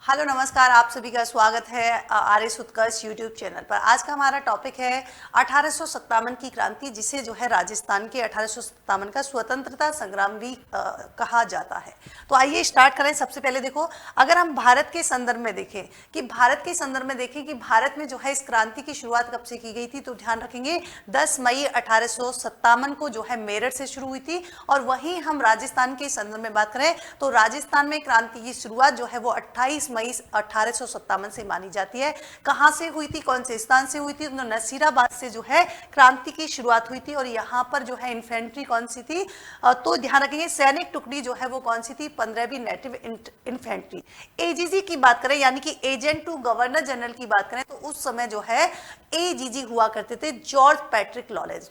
Hello नमस्कार, आप सभी का स्वागत है आर्यस उत्कर्ष यूट्यूब चैनल पर। आज का हमारा टॉपिक है 1857 की क्रांति, जिसे जो है राजस्थान के 1857 का स्वतंत्रता संग्राम भी कहा जाता है। तो आइए स्टार्ट करें। सबसे पहले देखो, अगर हम भारत के संदर्भ में देखें कि भारत में जो है इस क्रांति की शुरुआत कब से की गई थी, तो ध्यान रखेंगे 10 मई 1857 को जो है मेरठ से शुरू हुई थी। और वहीं हम राजस्थान के संदर्भ में बात करें तो राजस्थान में क्रांति की शुरुआत जो है वो 28 मई 1857 से मानी जाती है। कहां से हुई थी, कौन से स्थान से हुई थी? तो नसीराबाद से जो है क्रांति की शुरुआत हुई थी। और यहाँ पर जो है इन्फेंट्री कौन सी थी, तो ध्यान रखेंगे सैनिक टुकड़ी जो है वो कौन सी थी, 15वीं नेटिव इन्फेंट्री। एजीजी की बात करें यानी कि एजेंट टू गवर्नर जनरल की बात करें तो उस समय जो है एजीजी हुआ करते थे, जॉर्ज पैट्रिक लॉरेंस।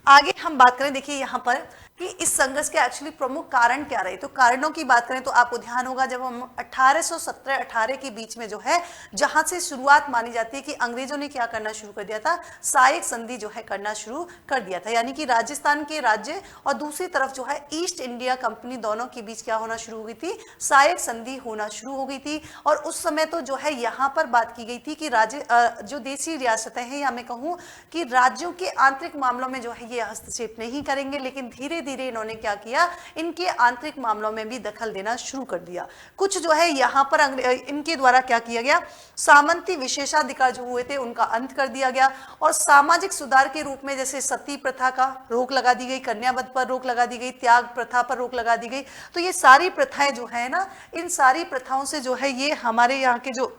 आगे हम बात करें, देखिए यहाँ पर कि इस संघर्ष के एक्चुअली प्रमुख कारण क्या रहे। तो कारणों की बात करें तो आपको ध्यान होगा, जब हम 1817-18 के बीच में जो है जहां से शुरुआत मानी जाती है कि अंग्रेजों ने क्या करना शुरू कर दिया था, सहायक संधि जो है करना शुरू कर दिया था। यानी कि राजस्थान के राज्य और दूसरी तरफ जो है ईस्ट इंडिया कंपनी, दोनों के बीच क्या होना शुरू हो गई थी, सहायक संधि होना शुरू हो गई थी। और उस समय तो जो है यहाँ पर बात की गई थी कि राज्य जो देशी रियासतें हैं, या मैं कहूँ कि राज्यों के आंतरिक मामलों में जो है ये हस्तक्षेप नहीं करेंगे, लेकिन धीरे धीरे इन्होंने क्या किया, इनके आंतरिक मामलों में भी दखल देना शुरू कर दिया। कुछ जो है यहाँ पर इनके द्वारा क्या किया गया, सामंती विशेषाधिकार जो हुए थे उनका अंत कर दिया गया। और सामाजिक सुधार के रूप में जैसे सती प्रथा का रोक लगा दी गई, कन्यावध पर रोक लगा दी गई, त्याग प्रथा पर रोक लगा दी गई। तो ये सारी प्रथाएं जो है ना, इन सारी प्रथाओं से जो है ये हमारे यहाँ के जो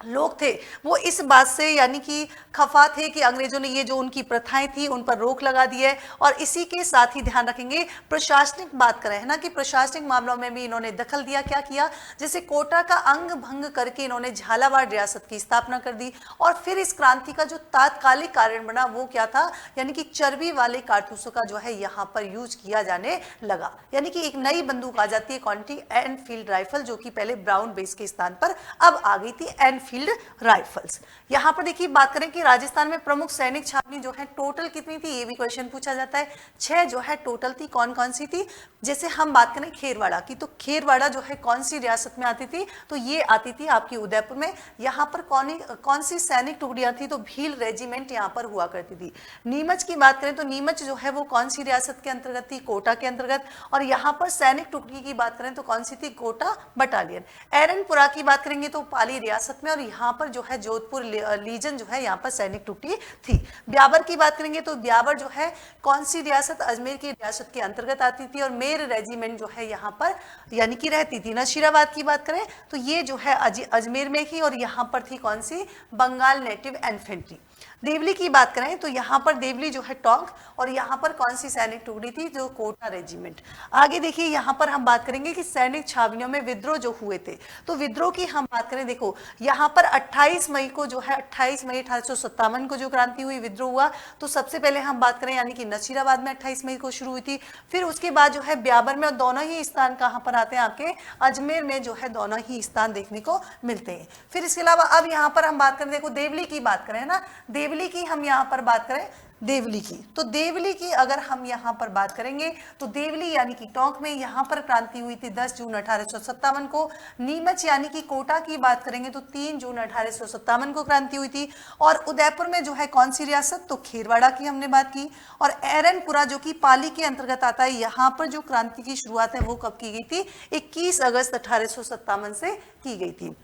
लोग थे वो इस बात से यानी कि खफा थे कि अंग्रेजों ने ये जो उनकी प्रथाएं थी उन पर रोक लगा दी है। और इसी के साथ ही ध्यान रखेंगे प्रशासनिक बात करें है ना, कि प्रशासनिक मामलों में भी इन्होंने दखल दिया। क्या किया, जैसे कोटा का अंग भंग करके इन्होंने झालावाड़ रियासत की स्थापना कर दी। और फिर इस क्रांति का जो तात्कालिक कारण बना वो क्या था, यानी कि चर्बी वाले कारतूसों का जो है यहाँ पर यूज किया जाने लगा। यानी कि एक नई बंदूक आ जाती है, कौन सी, एनफील्ड राइफल, जो कि पहले ब्राउन बेस के स्थान पर अब आ गई थी फील्ड राइफल्स। यहां पर देखिए बात करें कि राजस्थान में प्रमुख सैनिक छावनी जो है टोटल कितनी थी, ये भी क्वेश्चन पूछा जाता है। 6 जो है टोटल थी। कौन कौन सी थी, जैसे हम बात करें खेरवाड़ा की, तो खेरवाड़ा जो है कौन सी रियासत में आती थी, तो ये आती थी आपकी उदयपुर में। यहाँ पर कौन सी सैनिक टुकड़ियां थी, तो भील रेजिमेंट यहाँ पर हुआ करती थी। नीमच की बात करें तो नीमच जो है वो कौन सी रियासत के अंतर्गत थी, कोटा के अंतर्गत। और यहाँ पर सैनिक टुकड़ी की बात करें तो कौन सी थी, कोटा बटालियन। एरनपुरा की बात करेंगे तो पाली रियासत में, और यहाँ पर जो है जोधपुर लीजन जो है यहाँ पर सैनिक टुकड़ी थी। ब्यावर की बात करेंगे तो ब्यावर जो है कौन सी रियासत, अजमेर की रियासत के अंतर्गत आती थी। और मेर रेजिमेंट जो है यहाँ पर यानी कि रहती थी। नशीराबाद की बात करें तो ये जो है अजमेर में ही, और यहाँ पर थी कौन सी, बंगाल नेटिव इन्फेंट्री। देवली की बात करें तो यहाँ पर देवली जो है टोंक, और यहाँ पर कौन सी सैनिक टुकड़ी थी, जो कोटा रेजिमेंट। आगे देखिए यहाँ पर हम बात करेंगे कि सैनिक छावनियों में विद्रोह जो हुए थे, तो विद्रोह की हम बात करें, देखो यहाँ पर 28 मई को जो है 28 मई 1857 को जो क्रांति हुई, विद्रोह हुआ। तो सबसे पहले हम बात करें यानी कि नसीराबाद में 28 मई को शुरू हुई थी। फिर उसके बाद जो है ब्यावर में, और दोनों ही स्थान कहाँ पर आते हैं आपके, अजमेर में जो है दोनों ही स्थान देखने को मिलते हैं। फिर इसके अलावा अब यहाँ पर हम बात करें, देखो देवली की बात करें ना, देवली की हम यहाँ पर बात करें, देवली की, तो देवली की अगर हम यहाँ पर बात करेंगे तो देवली यानी कि टोंक में यहाँ पर क्रांति हुई थी 10 जून 1857 को। नीमच यानी कि कोटा की बात करेंगे तो 3 जून 1857 को क्रांति हुई थी। और उदयपुर में जो है कौन सी रियासत, तो खेरवाड़ा की हमने बात की। और एरनपुरा जो कि पाली के अंतर्गत आता है, यहाँ पर जो क्रांति की शुरुआत है वो कब की गई थी, 21 अगस्त 1857 से की गई थी।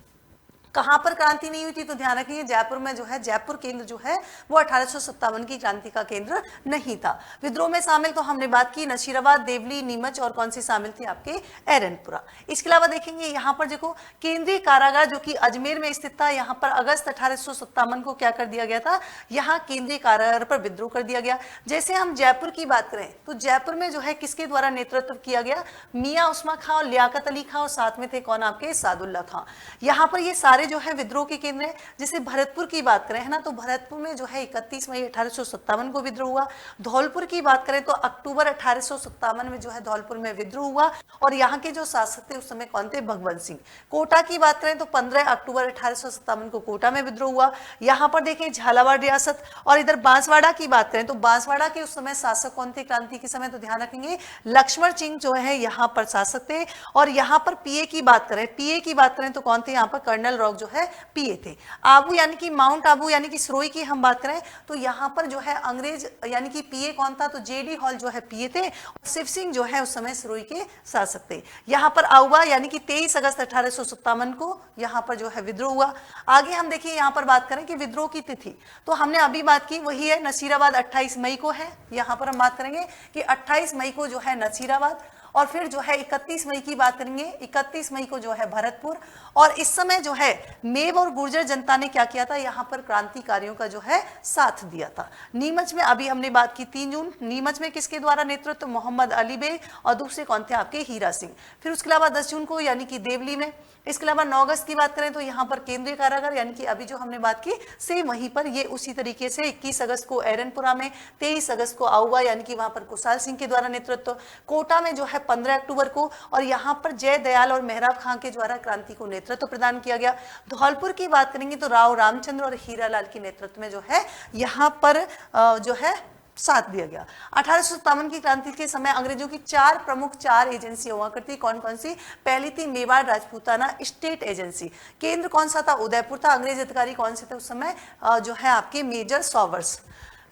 कहां पर क्रांति नहीं हुई थी, तो ध्यान रखिए जयपुर में जो है, जयपुर केंद्र जो है वो 1857 की क्रांति का केंद्र नहीं था। विद्रोह में शामिल तो हमने बात की नशीराबाद, देवली, नीमच, और कौन सी शामिल थी आपके, एरनपुरा। इसके अलावा देखेंगे यहाँ पर देखो केंद्रीय कारागार जो कि अजमेर में स्थित था, यहाँ पर अगस्त 1857 को क्या कर दिया गया था, यहाँ केंद्रीय कारागार पर विद्रोह कर दिया गया। जैसे हम जयपुर की बात करें तो जयपुर में जो है किसके द्वारा नेतृत्व किया गया, मियाँ उस्मान खां और लियाकत अली खां, और साथ में थे कौन आपके, सादुल्ला खां। यहाँ पर ये सारे सारे जो है विद्रोह के केंद्र हैं। जैसे भरतपुर की बात करें है ना, तो भरतपुर में जो है 31 मई 1857 को विद्रोह हुआ। धौलपुर की बात करें तो अक्टूबर 1857 में जो है धौलपुर में विद्रोह हुआ और यहाँ के जो शासक थे उस समय कौन थे? भगवंत सिंह। कोटा की बात करें तो 15 अक्टूबर 1857 को कोटा में विद्रोह हुआ। यहाँ पर देखें झालावाड़ रियासत। और इधर बांसवाड़ा की बात करें तो बांसवाड़ा के उस समय शासक कौन थे क्रांति के समय? तो ध्यान रखेंगे लक्ष्मण सिंह जो है यहाँ पर शासक थे। और यहाँ पर पीए की बात करें, पीए की बात करें तो कौन थे? यहाँ पर कर्नल रॉक जो है पीए थे। आबू यानी कि माउंट आबू यानी कि सिरोही की हम बात करें तो यहाँ पर जो है अंग्रेज यानी कि पीए कौन था? तो जेडी हॉल जो है पीए थे और शिव सिंह जो है उस समय सिरोही के शासक थे। यहाँ पर आउवा यानी कि 23 अगस्त 1857 को यहाँ पर जो है विद्रोह हुआ। आगे हम देखिए यहाँ पर बात करें कि विद्रोह की तिथि तो हमने अभी बात की वही है, नसीराबाद 28 मई को है। यहाँ पर हम बात करेंगे कि 28 मई को जो है नसीराबाद और फिर जो है 31 मई की बात करेंगे, 31 मई को जो है भरतपुर। और इस समय जो है मेव और गुर्जर जनता ने क्या किया था? यहाँ पर क्रांतिकारियों का जो है साथ दिया था। नीमच में अभी हमने बात की 3 जून, नीमच में किसके द्वारा नेतृत्व? मोहम्मद अली बेग और दूसरे कौन थे? आपके हीरा सिंह। फिर उसके अलावा 10 जून को यानी कि देवली में। इसके अलावा 9 अगस्त की बात करें तो यहाँ पर केंद्रीय कारागार यानी कि अभी जो हमने बात की सेम वहीं पर ये उसी तरीके से 21 अगस्त को एरनपुरा में, 23 अगस्त को आउवा यानी कि वहां पर कुशाल सिंह के द्वारा नेतृत्व। कोटा में जो है 15 अक्टूबर को और यहाँ पर जय दयाल और मेहराब खां के द्वारा क्रांति को नेतृत्व प्रदान किया गया। धौलपुर की बात करेंगे तो राव रामचंद्र और हीरालाल के नेतृत्व में जो है यहाँ पर जो है साथ दिया गया। 1857 की क्रांति के समय अंग्रेजों की प्रमुख चार एजेंसी हुआ करती। कौन कौन सी? पहली थी मेवाड़ राजपूताना स्टेट एजेंसी। केंद्र कौन सा था? उदयपुर था। अंग्रेज अधिकारी कौन से थे उस समय? जो है आपके major Sowers.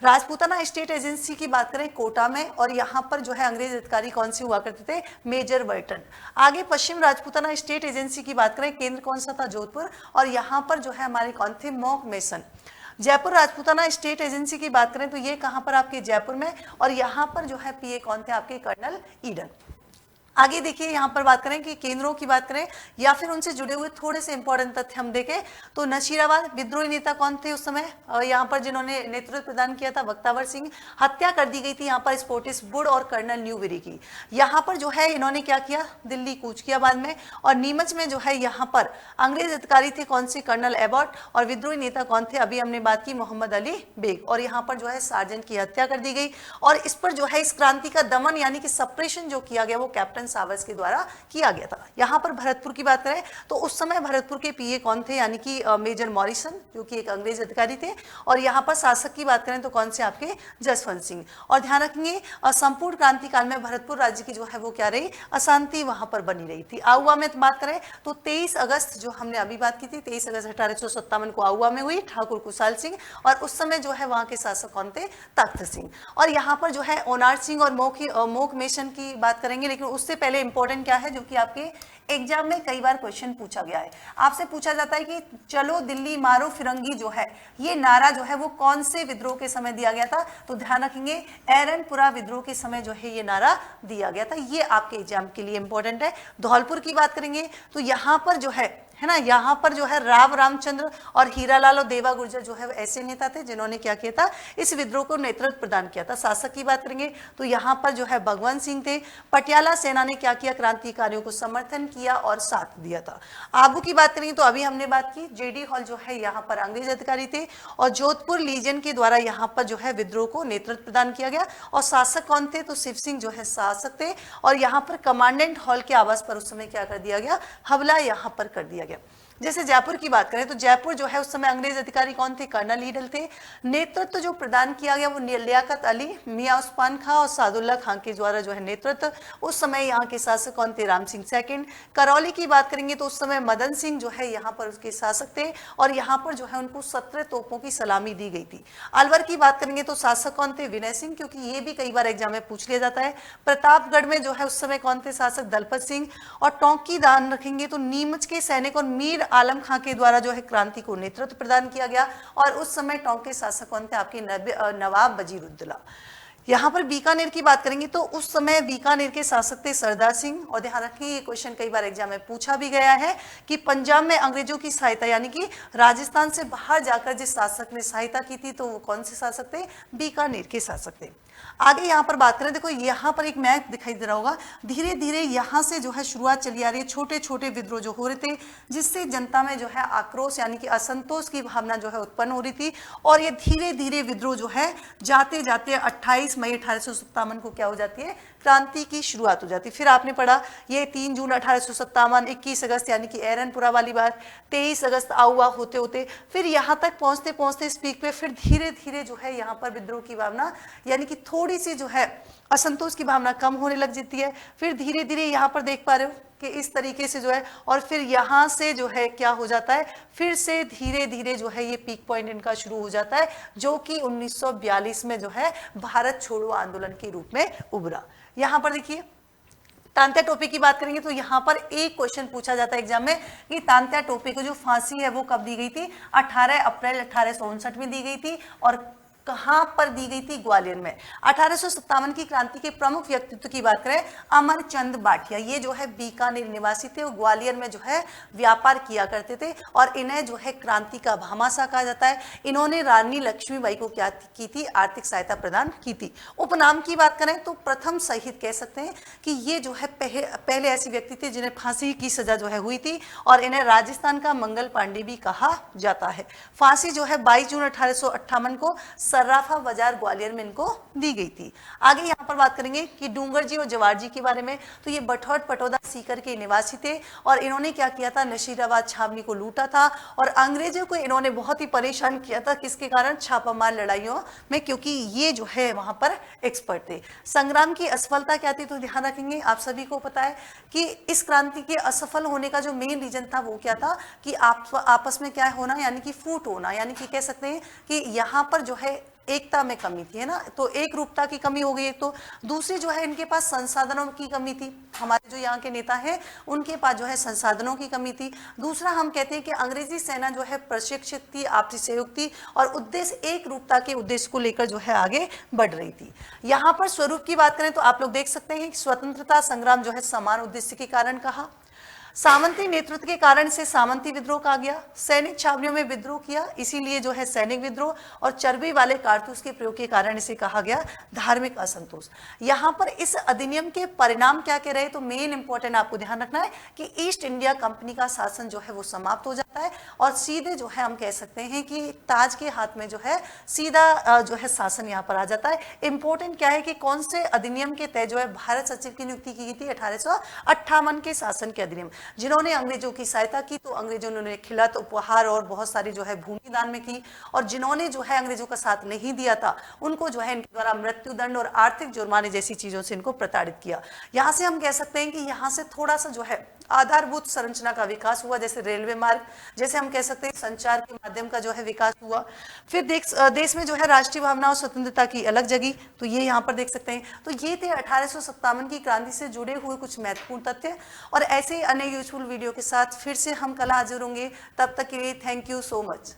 Rajputana state agency की बात करें कोटा में और यहाँ पर जो है अंग्रेज अधिकारी कौन से हुआ करते थे? मेजर वर्टन। आगे पश्चिम राजपूताना स्टेट एजेंसी की बात करें, केंद्र कौन सा था? जोधपुर और यहाँ पर जो है हमारे कौन थे? Mock mason. Jaipur Rajputana state agency की बात करें तो ये कहां पर? आपके जयपुर में। और यहां पर जो है पीए कौन थे? आपके कर्नल ईडन। आगे देखिए यहाँ पर बात करें कि केंद्रों की बात करें या फिर उनसे जुड़े हुए थोड़े से इंपॉर्टेंट तथ्य हम देखें तो नशीराबाद विद्रोही नेता कौन थे उस समय? यहाँ पर जिन्होंने नेतृत्व प्रदान किया था बख्तावर सिंह। हत्या कर दी गई थी यहाँ पर स्पोर्टिस वुड और कर्नल न्यूबेरी की। यहाँ पर जो है इन्होंने क्या किया? दिल्ली कूच किया बाद में। और नीमच में जो है यहाँ पर अंग्रेज अधिकारी थे कौन से? Colonel Abbott. और विद्रोही नेता कौन थे? अभी हमने बात की मोहम्मद अली बेग। और यहाँ पर जो है सार्जेंट की हत्या कर दी गई और इस पर जो है इस क्रांति का दमन यानी कि सप्रेशन जो किया गया वो कैप्टन सावर्स के द्वारा किया गया था। यहाँ पर भरतपुर की बात करें तो उस समय भरतपुर के पीए कौन थे? यानी कि मेजर मॉरिसन जो कि एक अंग्रेज अधिकारी थे। और यहाँ पर शासक की बात करें तो कौन से? आपके जसवंत सिंह। और ध्यान रखेंगे संपूर्ण क्रांति काल में भरतपुर राज्य की जो है वो क्या रही? अशांति वहां पर बनी रही थी। आउवा में बात करें तो 23 अगस्त जो हमने अभी बात की थी 23 अगस्त 1857 को आउवा में हुई। ठाकुर कुशाल सिंह और उस समय जो है वहां के शासक कौन थे? तख्त सिंह। और यहाँ पर जो है ओनार सिंह और मोक मेसन की बात करेंगे, लेकिन उससे पहले इंपॉर्टेंट क्या है जो कि आपके एग्जाम में कई बार क्वेश्चन पूछा गया है। आपसे पूछा जाता है कि चलो दिल्ली मारो फिरंगी जो है ये नारा जो है वो कौन से विद्रोह के समय दिया गया था? तो ध्यान रखेंगे एरनपुरा विद्रोह के समय जो है ये नारा दिया गया था। ये आपके एग्जाम के लिए इंपॉर्टेंट है। धौलपुर की बात करेंगे तो यहाँ पर जो है ना, यहाँ पर जो है राव रामचंद्र और हीरालाल और देवा गुर्जर जो है ऐसे नेता थे जिन्होंने क्या किया था? इस विद्रोह को नेतृत्व प्रदान किया था। शासक की बात करेंगे तो यहाँ पर जो है भगवंत सिंह थे। पटियाला सेना ने क्या किया? क्रांतिकारियों को समर्थन किया और साथ दिया था। आबू की बात करेंगे तो अभी हमने बात की जेडी हॉल जो है यहाँ पर अंग्रेज अधिकारी थे और जोधपुर लीजन के द्वारा यहाँ पर जो है विद्रोह को नेतृत्व प्रदान किया गया। और शासक कौन थे? तो शिव सिंह जो है शासक थे। और यहाँ पर कमांडेंट हॉल के आवास पर उस समय क्या कर दिया गया? हमला यहाँ पर कर दिया गया। जैसे जयपुर की बात करें तो जयपुर जो है उस समय अंग्रेज अधिकारी कौन थे? कर्नल ईडन थे। नेतृत्व जो प्रदान किया गया वो लियाकत अली, मियां उस्मान खां और सादुल्ला खां के द्वारा जो है नेतृत्व। उस समय यहाँ के शासक कौन थे? राम सिंह सेकंड। करौली की बात करेंगे तो उस समय मदन सिंह जो है यहाँ पर उसके शासक थे और यहाँ पर जो है उनको 17 तोपों की सलामी दी गई थी। अलवर की बात करेंगे तो शासक कौन थे? विनय सिंह, क्योंकि ये भी कई बार एग्जाम में पूछ लिया जाता है। प्रतापगढ़ में जो है उस समय कौन थे शासक? दलपत सिंह। और टोंक की दान रखेंगे तो नीमच के सैनिक और मीर आलम खां के द्वारा जो है क्रांति को नेतृत्व प्रदान किया गया। और उस समय टोंक के शासक कौन थे? आपके नवाब वजीरुद्दौला। यहाँ पर बीकानेर की बात करेंगे तो उस समय बीकानेर के शासक थे सरदार सिंह। और ध्यान रखें ये क्वेश्चन कई बार एग्जाम में पूछा भी गया है कि पंजाब में अंग्रेजों की सहायता यानी कि राजस्थान से बाहर जाकर जिस शासक ने सहायता की थी तो वो कौन से शासक थे? बीकानेर के शासक थे। आगे यहाँ पर बात करें, देखो यहाँ पर एक मैप दिखाई दे रहा होगा, धीरे धीरे यहाँ से जो है शुरुआत चली आ रही है, छोटे छोटे विद्रोह जो हो रहे थे, जिससे जनता में जो है आक्रोश यानी कि असंतोष की भावना जो है उत्पन्न हो रही थी। और ये धीरे धीरे विद्रोह जो है जाते जाते 28 मई 1857 को क्या हो जाती है, क्रांति की शुरुआत हो जाती है। फिर आपने पढ़ा ये 3 जून 1857, 21 अगस्त यानी कि एरनपुरा वाली बात, 23 अगस्त आउआ होते होते फिर यहाँ तक पहुँचते पहुँचते इस पीक पे फिर धीरे धीरे जो है यहाँ पर विद्रोह की भावना यानी कि थोड़ी सी जो है असंतोष की भावना कम होने लग जाती है। फिर धीरे धीरे यहाँ पर देख पा रहे हो कि इस तरीके से जो है, और फिर यहाँ से जो है क्या हो जाता है, फिर से धीरे धीरे जो है ये पीक पॉइंट इनका शुरू हो जाता है, जो कि 1942 में जो है भारत छोड़ो आंदोलन के रूप में उभरा। यहाँ पर देखिए तांत्या टोपे की बात करेंगे तो यहाँ पर एक क्वेश्चन पूछा जाता है एग्जाम में कि तांत्या टोपे को जो फांसी है वो कब दी गई थी, 18 अप्रैल 1859 में दी गई थी, और कहां पर दी गई थी, ग्वालियर में। 1857 की क्रांति के प्रमुख व्यक्तित्व की बात करें, अमरचंद बाटिया, ये जो है बीकानेर निवासी थे, वो ग्वालियर में जो है व्यापार किया करते थे और इन्हें जो है क्रांति का भामाशाह कहा जाता है। इन्होंने रानी लक्ष्मीबाई को क्या की थी, आर्थिक सहायता प्रदान की थी। उपनाम की बात करें तो प्रथम शहीद कह सकते हैं कि ये जो है पहले ऐसे व्यक्ति थे जिन्हें फांसी की सजा जो है हुई थी, और इन्हें राजस्थान का मंगल पांडे भी कहा जाता है। फांसी जो है 22 जून 1858 को सर्राफा बाजार ग्वालियर में इनको दी गई थी। आगे यहाँ पर बात करेंगे कि डूंगर जी और जवार जी के बारे में, तो ये बठौट पटौदा सीकर के निवासी थे और इन्होंने क्या किया था, नशीराबाद छावनी को लूटा था और अंग्रेजों को इन्होंने बहुत ही परेशान किया था। किसके कारण, छापामार लड़ाइयों में, क्योंकि ये जो है वहां पर एक्सपर्ट थे। संग्राम की असफलता क्या थी, तो ध्यान रखेंगे, आप सभी को पता है कि इस क्रांति के असफल होने का जो मेन रीजन था वो क्या था कि आपस में क्या होना, यानी कि फूट होना, यानी कि कह सकते हैं कि यहाँ पर जो है एकता में कमी थी, है ना, तो एक रूपता की कमी हो गई एक तो। दूसरी जो है इनके पास संसाधनों की कमी थी, हमारे जो यहाँ के नेता हैं उनके पास जो है संसाधनों की कमी थी। दूसरा हम कहते हैं कि अंग्रेजी सेना जो है प्रशिक्षित थी, आपसी सहयोग थी और उद्देश्य एक रूपता के उद्देश्य को लेकर जो है आगे बढ़ रही थी। यहाँ पर स्वरूप की बात करें तो आप लोग देख सकते हैं कि स्वतंत्रता संग्राम जो है समान उद्देश्य के कारण कहा, सामंती नेतृत्व के कारण से सामंती विद्रोह कहा गया, सैनिक छावनियों में विद्रोह किया इसीलिए जो है सैनिक विद्रोह, और चर्बी वाले कारतूस के प्रयोग के कारण इसे कहा गया धार्मिक असंतोष। यहाँ पर इस अधिनियम के परिणाम क्या कह रहे हैं, तो मेन इंपॉर्टेंट आपको ध्यान रखना है कि ईस्ट इंडिया कंपनी का शासन जो है वो समाप्त हो जाता है और सीधे जो है हम कह सकते हैं कि ताज के हाथ में जो है सीधा जो है शासन यहाँ पर आ जाता है। इंपॉर्टेंट क्या है कि कौन से अधिनियम के तहत जो है भारत सचिव की नियुक्ति की गई थी, 1858 के शासन के अधिनियम। जिन्होंने अंग्रेजों की सहायता की तो अंग्रेजों ने उन्हें खिलात उपहार और बहुत सारी जो है भूमि दान में की, और जिन्होंने जो है अंग्रेजों का साथ नहीं दिया था उनको जो है इनके द्वारा मृत्युदंड और आर्थिक जुर्माने जैसी चीजों से इनको प्रताड़ित किया। यहाँ से हम कह सकते हैं कि यहाँ से थोड़ा सा जो है आधारभूत संरचना का विकास हुआ, जैसे रेलवे मार्ग, जैसे हम कह सकते हैं संचार के माध्यम का जो है विकास हुआ। फिर देश में जो है राष्ट्रीय भावना और स्वतंत्रता की अलग जगह, तो ये यहाँ पर देख सकते हैं। तो ये थे 1857 की क्रांति से जुड़े हुए कुछ महत्वपूर्ण तथ्य, और ऐसे ही अन्य यूजफुल वीडियो के साथ फिर से हम कल हाजिर होंगे। तब तक के लिए थैंक यू सो मच।